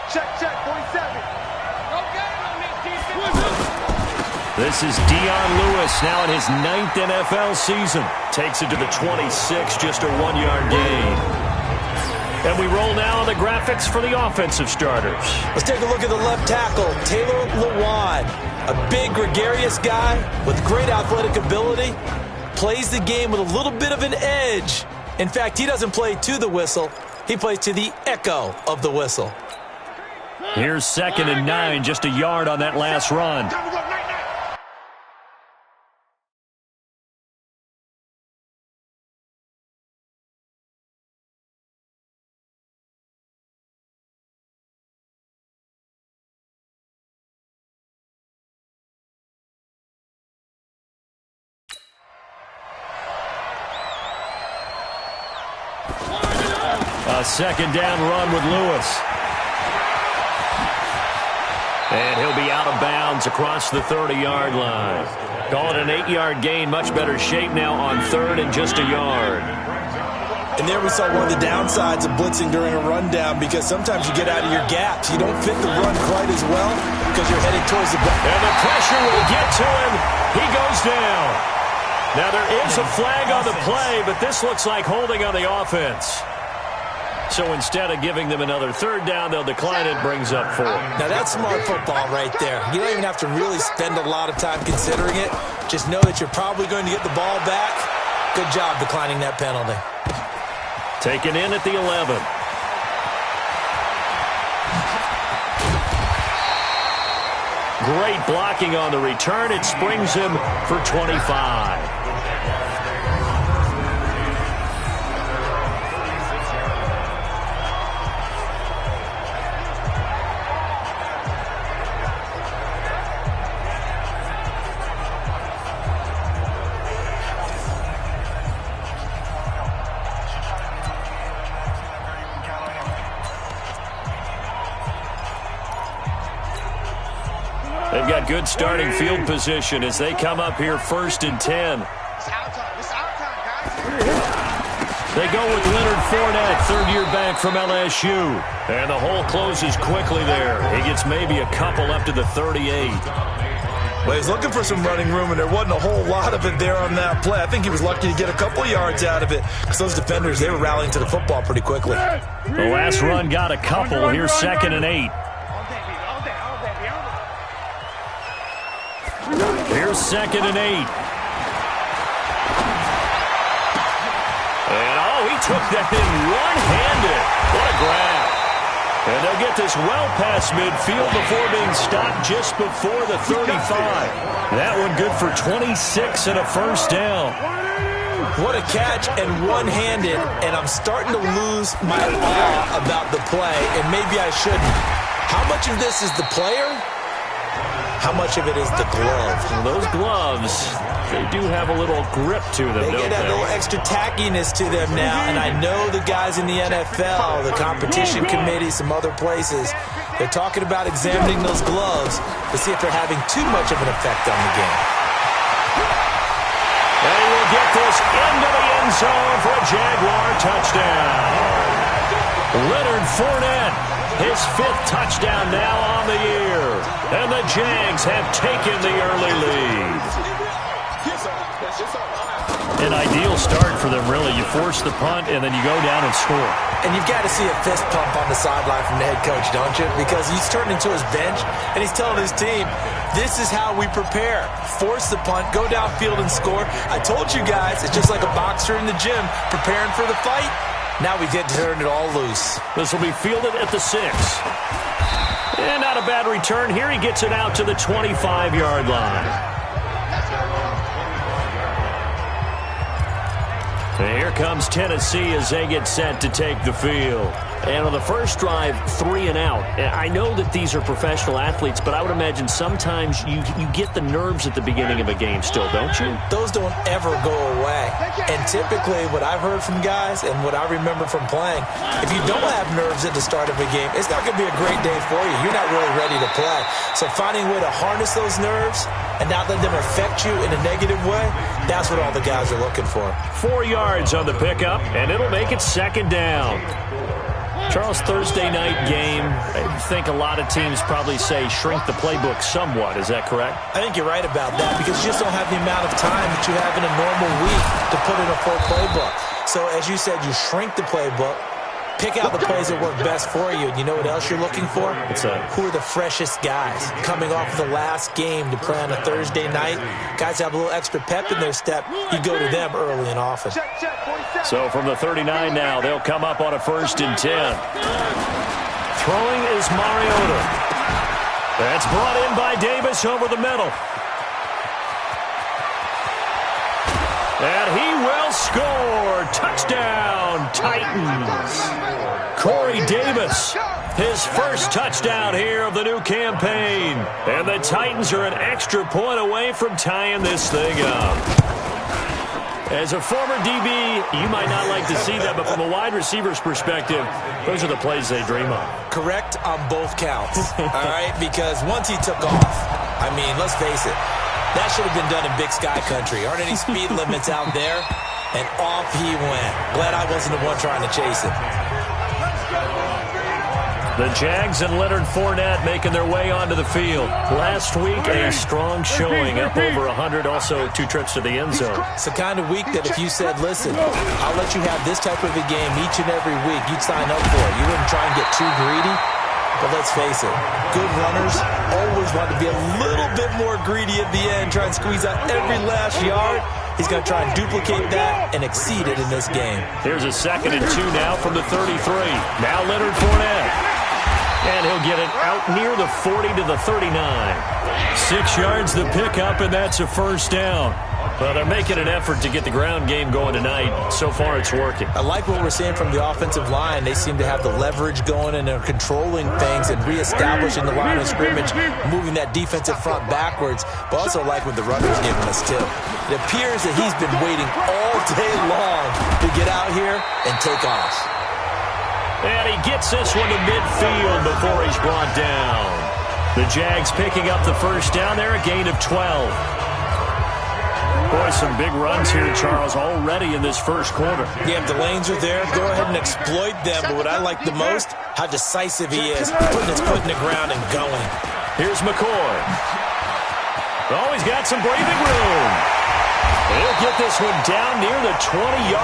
Check, 47. Go get it on that defense. This is Dion Lewis now in his 9th NFL season. Takes it to the 26, just a 1-yard gain. And we roll now on the graphics for the offensive starters. Let's take a look at the left tackle, Taylor Lewan. A big, gregarious guy with great athletic ability. Plays the game with a little bit of an edge. In fact, he doesn't play to the whistle. He plays to the echo of the whistle. Here's 2nd and 9, just a yard on that last run. A 2nd down run with Lewis. And he'll be out of bounds across the 30-yard line. Call it an 8-yard gain. Much better shape now on 3rd and just a yard. And there we saw one of the downsides of blitzing during a rundown, because sometimes you get out of your gaps. You don't fit the run quite as well because you're heading towards the back. And the pressure will get to him. He goes down. Now there is a flag on the play, but this looks like holding on the offense. So instead of giving them another 3rd down, they'll decline it, brings up 4. Now that's smart football right there. You don't even have to really spend a lot of time considering it. Just know that you're probably going to get the ball back. Good job declining that penalty. Taken in at the 11. Great blocking on the return. It springs him for 25. They've got good starting field position as they come up here 1st and 10. They go with Leonard Fournette, 3rd-year back from LSU. And the hole closes quickly there. He gets maybe a couple up to the 38. Well, he's looking for some running room, and there wasn't a whole lot of it there on that play. I think he was lucky to get a couple of yards out of it, because those defenders, they were rallying to the football pretty quickly. The last run got a couple. Here's 2nd and 8. Here's 2nd and 8. And, oh, he took that in one-handed. What a grab. And they'll get this well past midfield before being stopped just before the 35. That one good for 26 and a 1st down. What a catch, and one-handed, and I'm starting to lose my awe about the play, and maybe I shouldn't. How much of this is the player? How much of it is the glove? Well, those gloves, they do have a little grip to them, They don't get that they? little extra tackiness to them now, and I know the guys in the NFL, the competition committee, some other places, they're talking about examining those gloves to see if they're having too much of an effect on the game. And he will get this into the end zone for a Jaguar touchdown. Leonard Fournette, his 5th touchdown now on the year. And the Jags have taken the early lead. An ideal start for them, really. You force the punt, and then you go down and score. And you've got to see a fist pump on the sideline from the head coach, don't you? Because he's turned into his bench, and he's telling his team, this is how we prepare. Force the punt, go downfield and score. I told you guys, it's just like a boxer in the gym preparing for the fight. Now we get to turn it all loose. This will be fielded at the 6. And not a bad return. Here he gets it out to the 25-yard line. And here comes Tennessee as they get set to take the field. And on the first drive, 3 and out. I know that these are professional athletes, but I would imagine sometimes you get the nerves at the beginning of a game still, don't you? Those don't ever go away. And typically what I've heard from guys and what I remember from playing, if you don't have nerves at the start of a game, it's not going to be a great day for you. You're not really ready to play. So finding a way to harness those nerves and not let them affect you in a negative way, that's what all the guys are looking for. 4 yards on the pickup, and it'll make it 2nd down. Charles, Thursday night game, I think a lot of teams probably say shrink the playbook somewhat. Is that correct? I think you're right about that because you just don't have the amount of time that you have in a normal week to put in a full playbook. So as you said, you shrink the playbook, pick out the plays that work best for you. And you know what else you're looking for? What's that? Who are the freshest guys coming off of the last game to play on a Thursday night? Guys have a little extra pep in their step. You go to them early and often. So from the 39 now, they'll come up on a 1st and 10. Throwing is Mariota. That's brought in by Davis over the middle. And he will score. Touchdown, Titans. Corey Davis, his first touchdown here of the new campaign. And the Titans are an extra point away from tying this thing up. As a former DB, you might not like to see that, but from a wide receiver's perspective, those are the plays they dream of. Correct on both counts, all right? Because once he took off, I mean, let's face it, that should have been done in Big Sky Country. Aren't any speed limits out there? And off he went. Glad I wasn't the one trying to chase it. The Jags and Leonard Fournette making their way onto the field. Last week, a strong showing, up over 100, also 2 trips to the end zone. It's the kind of week that if you said, listen, I'll let you have this type of a game each and every week, you'd sign up for it. You wouldn't try and get too greedy. But let's face it, good runners always want to be a little bit more greedy at the end, try and squeeze out every last yard. He's going to try and duplicate that and exceed it in this game. Here's a 2nd and 2 now from the 33. Now Leonard Fournette. And he'll get it out near the 40 to the 39. 6 yards the pickup, and that's a 1st down. Well, they're making an effort to get the ground game going tonight. So far, it's working. I like what we're seeing from the offensive line. They seem to have the leverage going, and they're controlling things and reestablishing the line of scrimmage, moving that defensive front backwards. But also like what the runner's giving us, too. It appears that he's been waiting all day long to get out here and take off. And he gets this one to midfield before he's brought down. The Jags picking up the 1st down there, a gain of 12. Boy, some big runs here, Charles, already in this 1st quarter. Yeah, if the lanes are there, go ahead and exploit them. But what I like the most, how decisive he is, putting his foot in the ground and going. Here's McCoy. Oh, he's got some breathing room. He'll get this one down near the 20-yard